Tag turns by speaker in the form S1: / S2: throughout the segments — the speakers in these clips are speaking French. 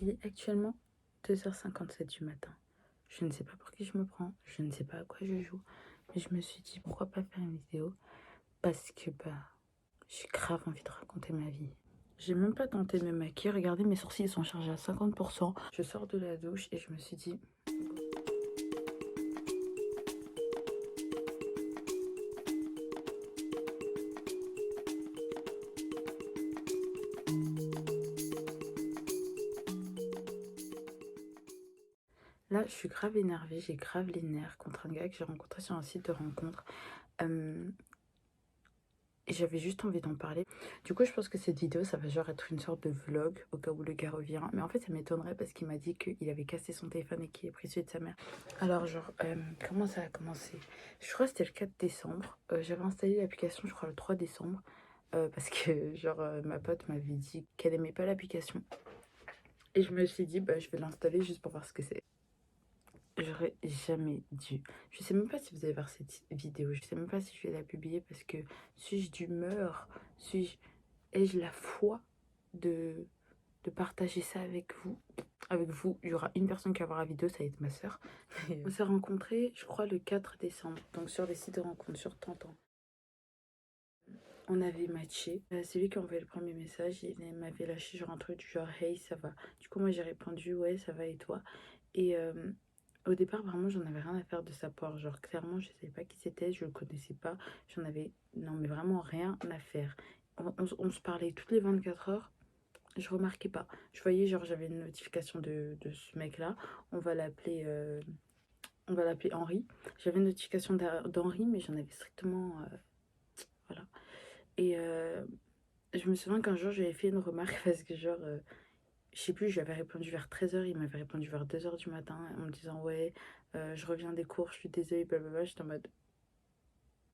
S1: Il est actuellement 2h57 du matin. Je ne sais pas pour qui je me prends, je ne sais pas à quoi je joue, mais je me suis dit pourquoi pas faire une vidéo parce que j'ai grave envie de raconter ma vie. J'ai même pas tenté de me maquiller, regardez mes sourcils ils sont chargés à 50%. Je sors de la douche et je me suis dit là je suis grave énervée, j'ai grave les nerfs contre un gars que j'ai rencontré sur un site de rencontre. Et j'avais juste envie d'en parler. Du coup, je pense que cette vidéo, ça va genre être une sorte de vlog au cas où le gars revient. Mais en fait, ça m'étonnerait parce qu'il m'a dit qu'il avait cassé son téléphone et qu'il ait pris celui de sa mère. Alors, genre, comment ça a commencé? Je crois que c'était le 4 décembre. J'avais installé l'application, je crois, le 3 décembre. Parce que, genre, ma pote m'avait dit qu'elle aimait pas l'application. Et je me suis dit, je vais l'installer juste pour voir ce que c'est. J'aurais jamais dû. Je sais même pas si vous allez voir cette vidéo. Je sais même pas si je vais la publier parce que suis-je d'humeur? Ai-je la foi de, de partager ça avec vous? Avec vous, il y aura une personne qui va voir la vidéo, ça va être ma soeur. On s'est rencontrés, je crois, le 4 décembre. Donc sur les sites de rencontres, sur Tantan. On avait matché. C'est lui qui a envoyé le premier message. Il m'avait lâché genre un truc du genre hey, ça va. Du coup, moi j'ai répondu ouais, ça va et toi. Et au départ, vraiment, j'en avais rien à faire de sa part. Genre, clairement, je savais pas qui c'était, je le connaissais pas. J'en avais, non, mais vraiment rien à faire. On se parlait toutes les 24 heures. Je remarquais pas. Je voyais, genre, j'avais une notification de ce mec-là. On va l'appeler Henri. J'avais une notification d'Henri, mais j'en avais strictement. Voilà. Et je me souviens qu'un jour, j'avais fait une remarque parce que, genre, je sais plus, je lui avais répondu vers 13h, il m'avait répondu vers 2h du matin en me disant ouais, je reviens des cours, je suis désolée, blablabla. J'étais en mode.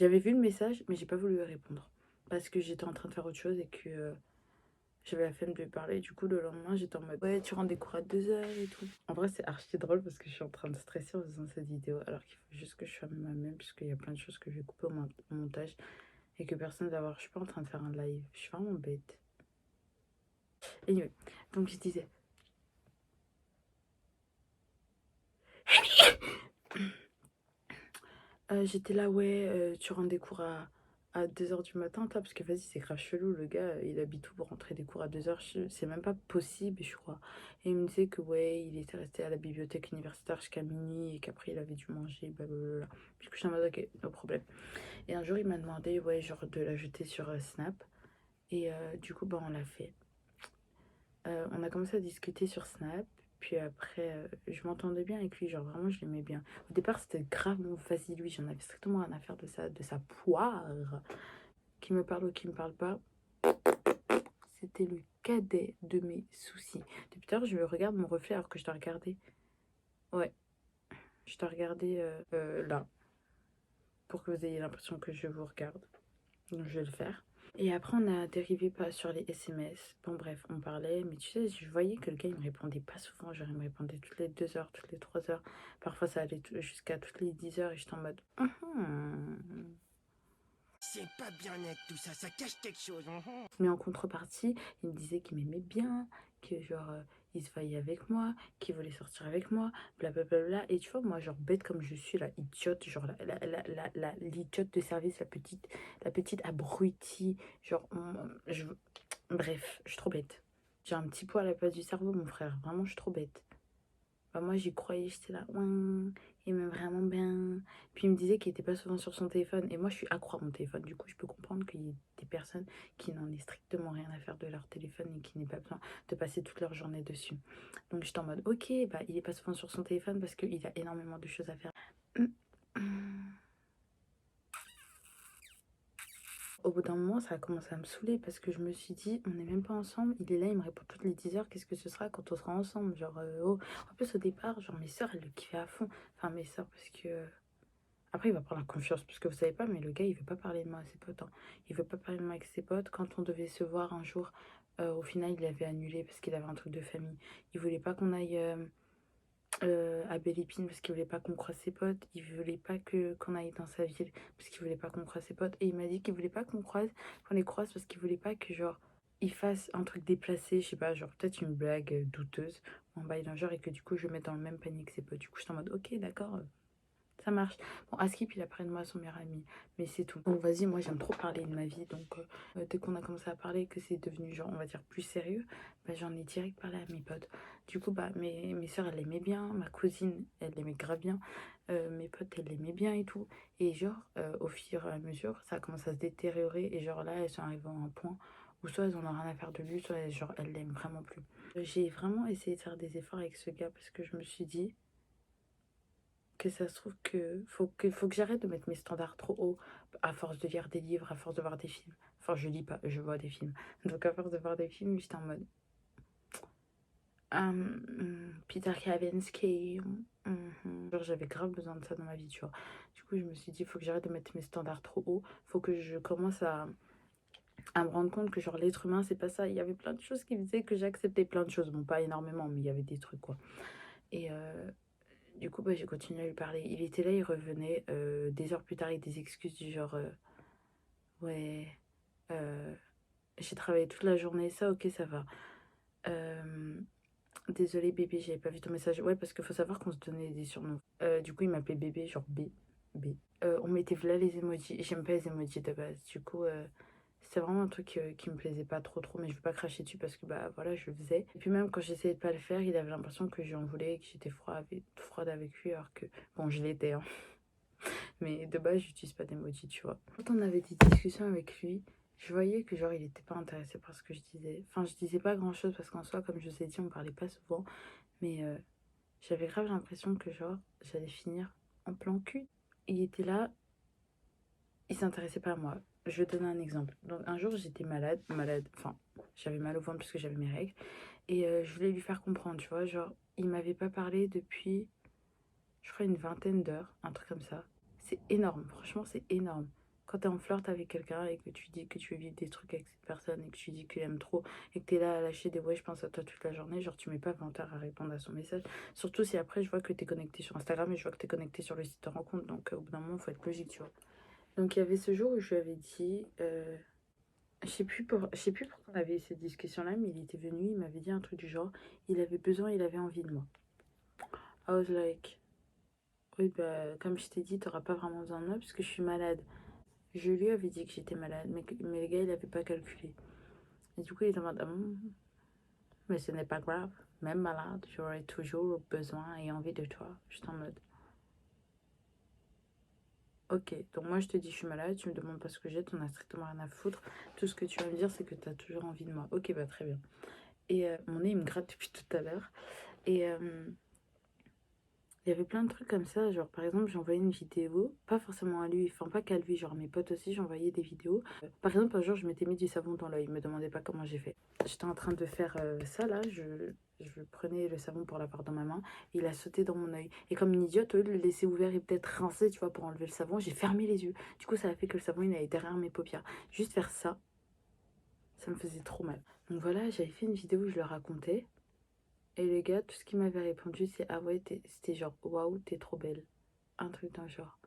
S1: J'avais vu le message, mais j'ai pas voulu lui répondre parce que j'étais en train de faire autre chose et que j'avais la flemme de lui parler. Du coup, le lendemain, j'étais en mode ouais, tu rends des cours à 2h et tout. En vrai, c'est archi drôle parce que je suis en train de stresser en faisant cette vidéo alors qu'il faut juste que je sois moi-même puisqu'il y a plein de choses que je vais couper au montage et que personne va voir. Je suis pas en train de faire un live, je suis vraiment bête. Anyway, donc je disais. J'étais là, ouais, tu rends des cours à 2h du matin, toi, parce que vas-y, c'est grave chelou, le gars, il habite où pour rentrer des cours à 2h, c'est même pas possible, je crois. Et il me disait que, ouais, il était resté à la bibliothèque universitaire jusqu'à minuit et qu'après il avait dû manger, blablabla. Du coup, je suis en mode, ok, no problème. Et un jour, il m'a demandé, ouais, genre de l'ajouter sur Snap. Et du coup, on l'a fait. On a commencé à discuter sur Snap. Puis après, je m'entendais bien avec lui, genre vraiment je l'aimais bien. Au départ, c'était grave mon vas-y lui, j'en avais strictement rien à faire de sa poire. Qui me parle ou qui me parle pas, c'était le cadet de mes soucis. Depuis tout à l'heure, je me regarde mon reflet alors que je dois regarder. Ouais, je dois regarder là, pour que vous ayez l'impression que je vous regarde. Donc je vais le faire. Et après, on a dérivé pas sur les SMS. Bon, bref, on parlait, mais tu sais, je voyais que le gars, il me répondait pas souvent. Genre, il me répondait toutes les 2h, toutes les 3h. Parfois, ça allait jusqu'à toutes les 10h et j'étais en mode.
S2: C'est pas bien net tout ça, ça cache quelque chose.
S1: Mais en contrepartie, il me disait qu'il m'aimait bien, que genre, il se voyait avec moi, qu'il voulait sortir avec moi, blablabla. Et tu vois, moi, genre, bête comme je suis, la idiote, genre, l'idiote de service, la petite abrutie, genre, bref, je suis trop bête. J'ai un petit poids à la place du cerveau, mon frère. Vraiment, je suis trop bête. Moi, j'y croyais, j'étais là, ouais, il m'aime vraiment bien. Puis il me disait qu'il était pas souvent sur son téléphone. Et moi, je suis accro à mon téléphone. Du coup, je peux comprendre qu'il y ait des personnes qui n'en aient strictement rien à faire de leur téléphone et qui n'aient pas besoin de passer toute leur journée dessus. Donc, j'étais en mode, ok, il est pas souvent sur son téléphone parce qu'il a énormément de choses à faire. Au bout d'un moment, ça a commencé à me saouler parce que je me suis dit, on n'est même pas ensemble. Il est là, il me répond toutes les 10 heures. Qu'est-ce que ce sera quand on sera ensemble? Genre, oh. En plus, au départ, genre, mes soeurs, elles le kiffaient à fond. Enfin, mes soeurs, parce que. Après, il va prendre la confiance, parce que vous savez pas, mais le gars, il veut pas parler de moi à ses potes, hein. Il veut pas parler de moi avec ses potes. Quand on devait se voir un jour, au final, il avait annulé parce qu'il avait un truc de famille. Il voulait pas qu'on aille à Belle Épine parce qu'il voulait pas qu'on croise ses potes. Il voulait pas qu'on aille dans sa ville parce qu'il voulait pas qu'on croise ses potes. Et il m'a dit qu'il voulait pas qu'on les croise parce qu'il voulait pas que, genre, il fasse un truc déplacé, je sais pas, genre peut-être une blague douteuse, ou un bail d'un genre, et que du coup je le mette dans le même panier que ses potes. Du coup, j'étais en mode, ok, d'accord, ça marche. Bon, Askip, il a parlé de moi à son meilleur ami, mais c'est tout. Bon, vas-y, moi j'aime trop parler de ma vie, donc dès qu'on a commencé à parler, que c'est devenu genre, on va dire, plus sérieux, bah, j'en ai direct parlé à mes potes. Du coup, bah, mes soeurs, elles l'aimaient bien, ma cousine, elle l'aimait grave bien, mes potes, elles l'aimaient bien et tout. Et genre, au fur et à mesure, ça commence à se détériorer, et genre là, elles sont arrivées à un point où soit elles en ont rien à faire de lui, soit genre, elles l'aiment vraiment plus. J'ai vraiment essayé de faire des efforts avec ce gars parce que je me suis dit que ça se trouve que faut que j'arrête de mettre mes standards trop haut à force de lire des livres, à force de voir des films. Enfin, je lis pas, je vois des films. Donc, à force de voir des films, j'étais en mode Peter Kavinsky. Genre, j'avais grave besoin de ça dans ma vie, tu vois. Du coup, je me suis dit, il faut que j'arrête de mettre mes standards trop haut. Faut que je commence à me rendre compte que, genre, l'être humain, c'est pas ça. Il y avait plein de choses qui faisaient que j'acceptais plein de choses. Bon, pas énormément, mais il y avait des trucs, quoi. Et du coup, bah, j'ai continué à lui parler. Il était là, il revenait. Des heures plus tard, avec des excuses du genre ouais, euh, j'ai travaillé toute la journée, ça, ok, ça va. Euh, Désolée, bébé, j'avais pas vu ton message. Ouais, parce qu'il faut savoir qu'on se donnait des surnoms. Du coup, il m'appelait bébé, genre B. B. On mettait là les emojis. J'aime pas les emojis de base. Du coup, c'était vraiment un truc qui me plaisait pas trop, trop. Mais je veux pas cracher dessus parce que, bah voilà, je le faisais. Et puis, même quand j'essayais de pas le faire, il avait l'impression que j'en voulais et que j'étais froide avec lui. Alors que, bon, je l'étais, hein. Mais de base, j'utilise pas d'emoji, tu vois. Quand on avait des discussions avec lui, je voyais que genre il était pas intéressé par ce que je disais. Enfin, je disais pas grand chose parce qu'en soi, comme je vous ai dit, on parlait pas souvent. Mais j'avais grave l'impression que genre j'allais finir en plan cul. Il était là, il s'intéressait pas à moi. Je vais te donner un exemple. Donc un jour j'étais malade, enfin j'avais mal au ventre parce que j'avais mes règles. Et je voulais lui faire comprendre, tu vois, genre il m'avait pas parlé depuis, je crois, une vingtaine d'heures, un truc comme ça. C'est énorme, franchement, c'est énorme. Quand t'es en flirt avec quelqu'un et que tu dis que tu veux vivre des trucs avec cette personne et que tu dis que tu l'aimes trop et que t'es là à lâcher des ouais, je pense à toi toute la journée, genre tu mets pas 20 heures à répondre à son message. Surtout si après je vois que t'es connecté sur Instagram et je vois que t'es connecté sur le site de rencontre. Donc au bout d'un moment, faut être logique, tu vois. Donc il y avait ce jour où je lui avais dit, je sais plus pourquoi on avait eu cette discussion-là, mais il était venu, il m'avait dit un truc du genre, il avait besoin, il avait envie de moi. I was like, oui, bah, comme je t'ai dit, t'auras pas vraiment besoin de moi puisque je suis malade. Je lui avais dit que j'étais malade, mais le gars, il avait pas calculé. Et du coup, il était en mode, ah, mais ce n'est pas grave. Même malade, j'aurai toujours besoin et envie de toi. J'étais en mode, ok, donc moi je te dis je suis malade, tu me demandes pas ce que j'ai, t'en as strictement rien à foutre. Tout ce que tu vas me dire, c'est que t'as toujours envie de moi. Ok, bah très bien. Et mon nez, il me gratte depuis tout à l'heure. Et il y avait plein de trucs comme ça, genre par exemple j'ai envoyé une vidéo, pas forcément à lui, enfin pas qu'à lui, genre à mes potes aussi, j'envoyais des vidéos. Par exemple un jour je m'étais mis du savon dans l'œil, me demandait pas comment j'ai fait. J'étais en train de faire ça là, je prenais le savon pour l'avoir dans ma main, il a sauté dans mon œil. Et comme une idiote, au lieu de le laisser ouvert et peut-être rincer, tu vois, pour enlever le savon, j'ai fermé les yeux. Du coup ça a fait que le savon il allait derrière mes paupières. Juste faire ça, ça me faisait trop mal. Donc voilà, j'avais fait une vidéo où je le racontais. Et le gars, tout ce qu'il m'avait répondu, c'est ah ouais, c'était genre waouh, t'es trop belle. Un truc d'un genre.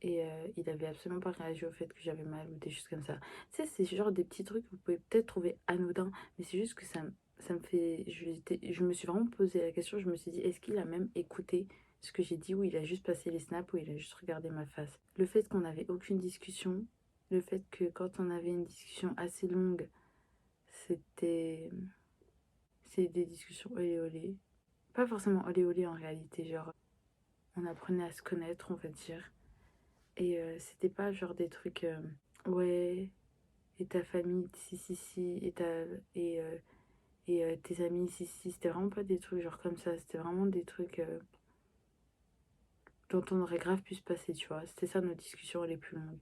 S1: Et il avait absolument pas réagi au fait que j'avais mal ou des choses comme ça. Tu sais, c'est genre des petits trucs que vous pouvez peut-être trouver anodins, mais c'est juste que ça me fait. Je me suis vraiment posé la question, je me suis dit, est-ce qu'il a même écouté ce que j'ai dit ou il a juste passé les snaps ou il a juste regardé ma face. Le fait qu'on n'avait aucune discussion, le fait que quand on avait une discussion assez longue, c'était. C'est des discussions olé olé. Pas forcément olé olé en réalité, genre on apprenait à se connaître, on va dire. Et c'était pas genre des trucs ouais, et ta famille, si, si, si, et, euh, tes amis, si, si. C'était vraiment pas des trucs genre comme ça, c'était vraiment des trucs dont on aurait grave pu se passer, tu vois. C'était ça nos discussions les plus longues.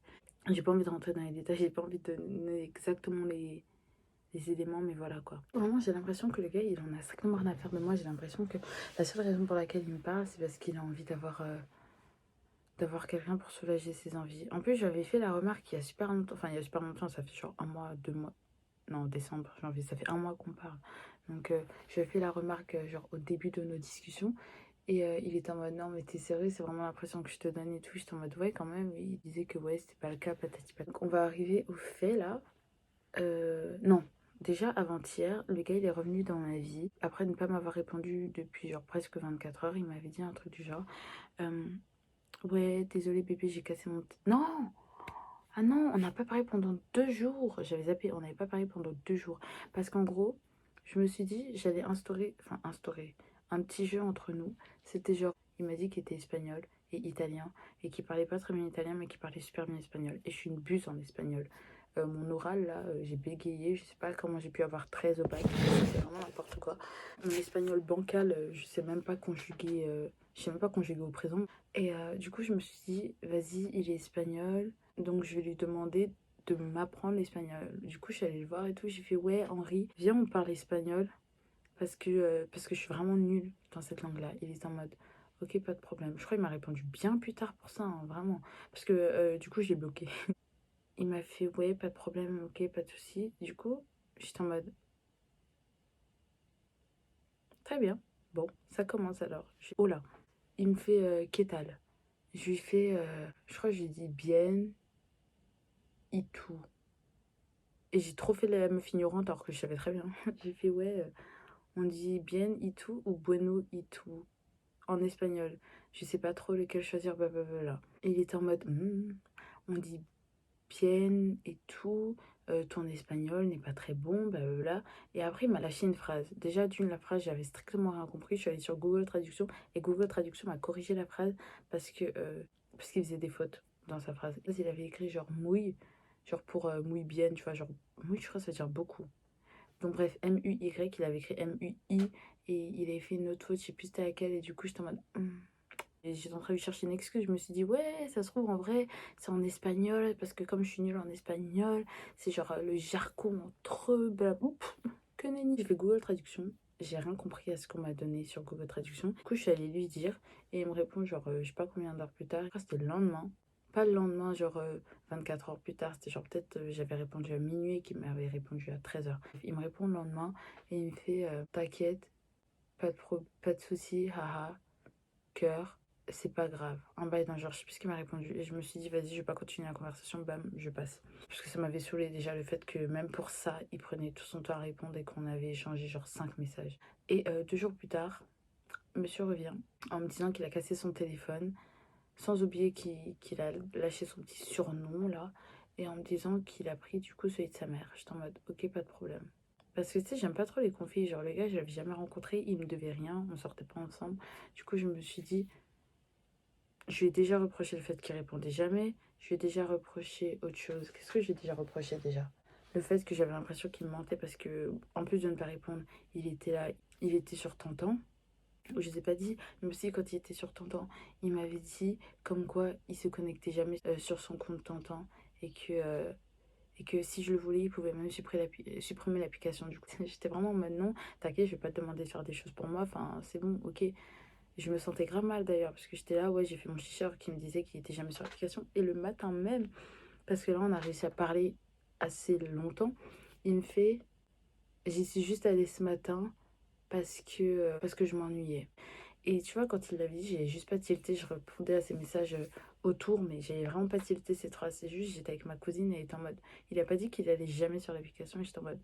S1: J'ai pas envie de rentrer dans les détails, j'ai pas envie de donner exactement les éléments, mais voilà quoi. Vraiment, j'ai l'impression que le gars, il en a strictement rien à faire de moi. J'ai l'impression que la seule raison pour laquelle il me parle, c'est parce qu'il a envie d'avoir quelqu'un pour soulager ses envies. En plus, j'avais fait la remarque il y a super longtemps, enfin il y a super longtemps, ça fait genre un mois, 2 mois, non, décembre, janvier, ça fait un mois qu'on parle. Donc, j'avais fait la remarque genre au début de nos discussions. Et il était en mode non, mais t'es sérieux, c'est vraiment l'impression que je te donne et tout. J'étais en mode ouais, quand même. Et il disait que ouais, c'était pas le cas, patati patata. Donc, on va arriver au fait là. Non, Déjà, avant-hier, le gars, il est revenu dans ma vie. Après ne pas m'avoir répondu depuis genre presque 24 heures, il m'avait dit un truc du genre ouais, désolé bébé, j'ai cassé mon... Non! Ah non, on n'a pas parlé pendant 2 jours. J'avais zappé, on n'avait pas parlé pendant 2 jours. Parce qu'en gros, je me suis dit, j'allais instaurer un petit jeu entre nous. C'était genre, il m'a dit qu'il était espagnol et italien et qu'il parlait pas très bien italien, mais qu'il parlait super bien espagnol. Et je suis une buse en espagnol. Mon oral, là, j'ai bégayé. Je sais pas comment j'ai pu avoir 13 au bac. C'est vraiment n'importe quoi. Mon espagnol bancal, je sais même pas conjuguer. Je sais même pas conjuguer au présent. Et du coup, je me suis dit, vas-y, il est espagnol. Donc je vais lui demander de m'apprendre l'espagnol. Du coup, je suis allée le voir et tout. J'ai fait, ouais, Henri, viens, on parle espagnol. Parce que je suis vraiment nulle dans cette langue-là. Il est en mode, ok, pas de problème. Je crois qu'il m'a répondu bien plus tard pour ça, hein, vraiment. Parce que du coup, je l'ai bloqué. Il m'a fait, ouais, pas de problème, ok, pas de souci. Du coup, j'étais en mode, très bien. Bon, ça commence alors. Oh là, il me fait, qu'est-ce tal? Je lui fais, je crois que je lui dis bien, et tout. Et j'ai trop fait la meuf ignorante alors que je savais très bien. J'ai fait ouais, on dit bien y tout ou bueno y tout en espagnol. Je sais pas trop lequel choisir, blablabla. Et il était en mode on dit bien et tout, ton espagnol n'est pas très bon, blablabla. Et après, il m'a lâché une phrase. Déjà, d'une, la phrase, j'avais strictement rien compris. Je suis allée sur Google Traduction et Google Traduction m'a corrigé la phrase parce que parce qu'il faisait des fautes dans sa phrase. Il avait écrit genre mouille, genre pour mouille bien, tu vois, genre mouille, je crois que ça veut dire beaucoup. Donc bref, M-U-Y, il avait écrit M-U-I et il avait fait une autre faute, je sais plus c'était laquelle, et du coup j'étais en mode Et j'étais en train de lui chercher une excuse, je me suis dit ouais, ça se trouve en vrai, c'est en espagnol, parce que comme je suis nulle en espagnol, c'est genre le jargon entre eux, blablabla. Que nenni. J'ai fait Google Traduction, j'ai rien compris à ce qu'on m'a donné sur Google Traduction. Du coup je suis allée lui dire, et il me répond genre je sais pas combien d'heures plus tard, c'était le lendemain. Pas le lendemain, genre 24 heures plus tard, c'était genre peut-être j'avais répondu à minuit et qu'il m'avait répondu à 13 heures. Il me répond le lendemain et il me fait t'inquiète, pas de soucis, haha, cœur, c'est pas grave. Un bail d'un genre, je sais plus ce qu'il m'a répondu. Et je me suis dit, vas-y, je vais pas continuer la conversation, bam, je passe. Parce que ça m'avait saoulé déjà le fait que même pour ça, il prenait tout son temps à répondre et qu'on avait échangé genre 5 messages. Et 2 jours plus tard, monsieur revient en me disant qu'il a cassé son téléphone, sans oublier qu'il a lâché son petit surnom là, et en me disant qu'il a pris du coup celui de sa mère. J'étais en mode, ok, pas de problème. Parce que tu sais, j'aime pas trop les conflits. Genre, le gars, je l'avais jamais rencontré, il me devait rien, on sortait pas ensemble. Du coup, je me suis dit, je lui ai déjà reproché le fait qu'il répondait jamais. Je lui ai déjà reproché autre chose. Qu'est-ce que j'ai déjà reproché déjà? Le fait que j'avais l'impression qu'il me mentait parce que, en plus de ne pas répondre, il était là, il était sur Tantan. Ou je ne sais pas dit, mais aussi quand il était sur Tantan, il m'avait dit comme quoi il se connectait jamais sur son compte Tantan et que si je le voulais, il pouvait même supprimer l'application. Du coup, j'étais vraiment en mode non, t'inquiète, je vais pas te demander de faire des choses pour moi. Enfin, c'est bon, ok. Je me sentais grave mal d'ailleurs, parce que j'étais là, ouais, j'ai fait mon chicheur qui me disait qu'il était jamais sur l'application. Et le matin même, parce que là, on a réussi à parler assez longtemps, il me fait, j'y suis juste allée ce matin parce que je m'ennuyais. Et tu vois, quand il l'avait dit, j'ai juste pas tilté, je répondais à ses messages autour, mais j'avais vraiment pas tilté cette phrase. C'est juste, j'étais avec ma cousine et elle était en mode, il a pas dit qu'il allait jamais sur l'application, et j'étais en mode,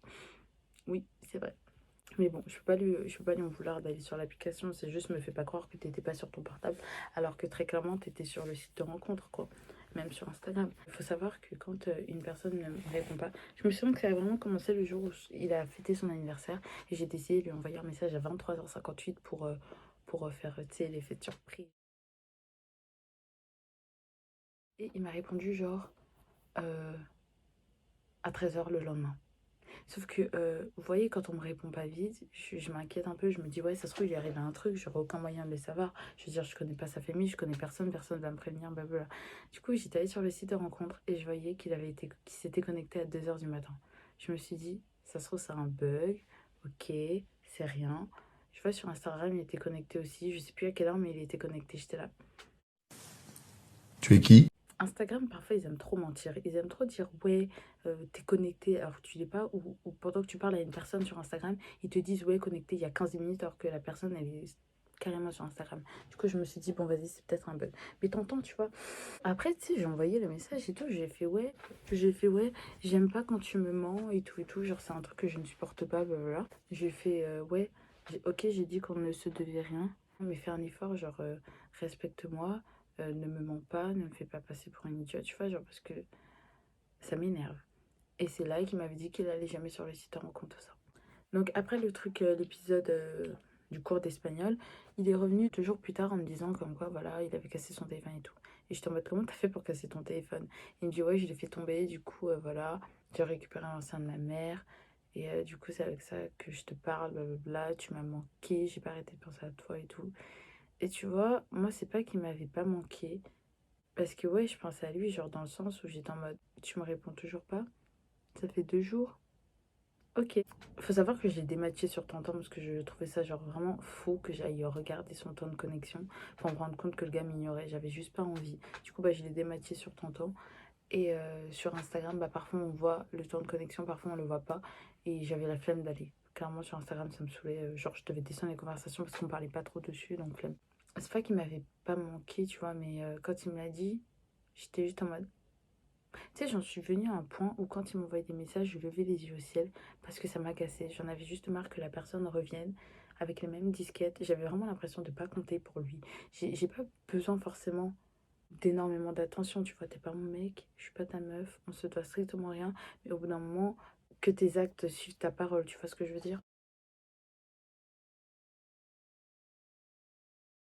S1: oui, c'est vrai. Mais bon, je peux pas lui en vouloir d'aller sur l'application. C'est juste, me fais pas croire que t'étais pas sur ton portable, alors que très clairement, t'étais sur le site de rencontre, quoi. Même sur Instagram. Il faut savoir que quand une personne ne me répond pas, je me souviens que ça a vraiment commencé le jour où il a fêté son anniversaire et j'ai décidé de lui envoyer un message à 23h58 pour faire, tu sais, l'effet de surprise. Et il m'a répondu genre euh, à 13h le lendemain. Sauf que, vous voyez, quand on me répond pas vite, je m'inquiète un peu. Je me dis, ouais, ça se trouve, il lui est arrivé un truc, j'aurais aucun moyen de le savoir. Je veux dire, je connais pas sa famille, je connais personne, personne va me prévenir, blablabla. Du coup, j'étais allée sur le site de rencontre et je voyais qu'il s'était connecté à 2h du matin. Je me suis dit, ça se trouve, c'est un bug, ok, c'est rien. Je vois sur Instagram, il était connecté aussi. Je sais plus à quelle heure, mais il était connecté. J'étais là.
S3: Tu es qui?
S1: Instagram, parfois, ils aiment trop mentir. Ils aiment trop dire, ouais, t'es connecté alors que tu l'es pas. Ou pendant que tu parles à une personne sur Instagram, ils te disent, ouais, connecté il y a 15 minutes alors que la personne, elle est carrément sur Instagram. Du coup, je me suis dit, bon, vas-y, c'est peut-être un bug. Mais t'entends, tu vois. Après, tu sais, j'ai envoyé le message et tout. J'ai fait, ouais, j'aime pas quand tu me mens et tout et tout. Genre, c'est un truc que je ne supporte pas, blablabla. J'ai fait, ouais, ok, j'ai dit qu'on ne se devait rien. Mais fais un effort, genre, respecte-moi, ne me mens pas, ne me fais pas passer pour une idiote, tu vois, genre, parce que ça m'énerve. Et c'est là qu'il m'avait dit qu'il allait jamais sur le site en compte ça. Donc après le truc, l'épisode du cours d'espagnol, il est revenu 2 jours plus tard en me disant comme quoi, voilà, il avait cassé son téléphone et tout. Et j'étais en mode, comment t'as fait pour casser ton téléphone? Il me dit, ouais, je l'ai fait tomber, du coup, voilà, j'ai récupéré l'ancien de ma mère. Et du coup, c'est avec ça que je te parle, blablabla, tu m'as manqué, j'ai pas arrêté de penser à toi et tout. Et tu vois, moi, c'est pas qu'il m'avait pas manqué, parce que ouais, je pensais à lui, genre dans le sens où j'étais en mode, tu me réponds toujours pas? Ça fait 2 jours. Ok. Faut savoir que j'ai dématché sur Tantan parce que je trouvais ça genre vraiment faux que j'aille regarder son temps de connexion pour me rendre compte que le gars m'ignorait. J'avais juste pas envie. Du coup, bah, je l'ai dématché sur Tantan. Et sur Instagram, bah, parfois on voit le temps de connexion, parfois on le voit pas. Et j'avais la flemme d'aller. Clairement, sur Instagram, ça me saoulait. Genre, je devais descendre les conversations parce qu'on parlait pas trop dessus, donc flemme. C'est pas qu'il m'avait pas manqué, tu vois, mais quand il me l'a dit, j'étais juste en mode. Tu sais, j'en suis venue à un point où quand il m'envoyait des messages, je levais les yeux au ciel parce que ça m'agaçait. J'en avais juste marre que la personne revienne avec les mêmes disquettes. J'avais vraiment l'impression de pas compter pour lui. J'ai pas besoin forcément d'énormément d'attention. Tu vois, t'es pas mon mec, je suis pas ta meuf, on se doit strictement rien. Mais au bout d'un moment, que tes actes suivent ta parole, tu vois ce que je veux dire?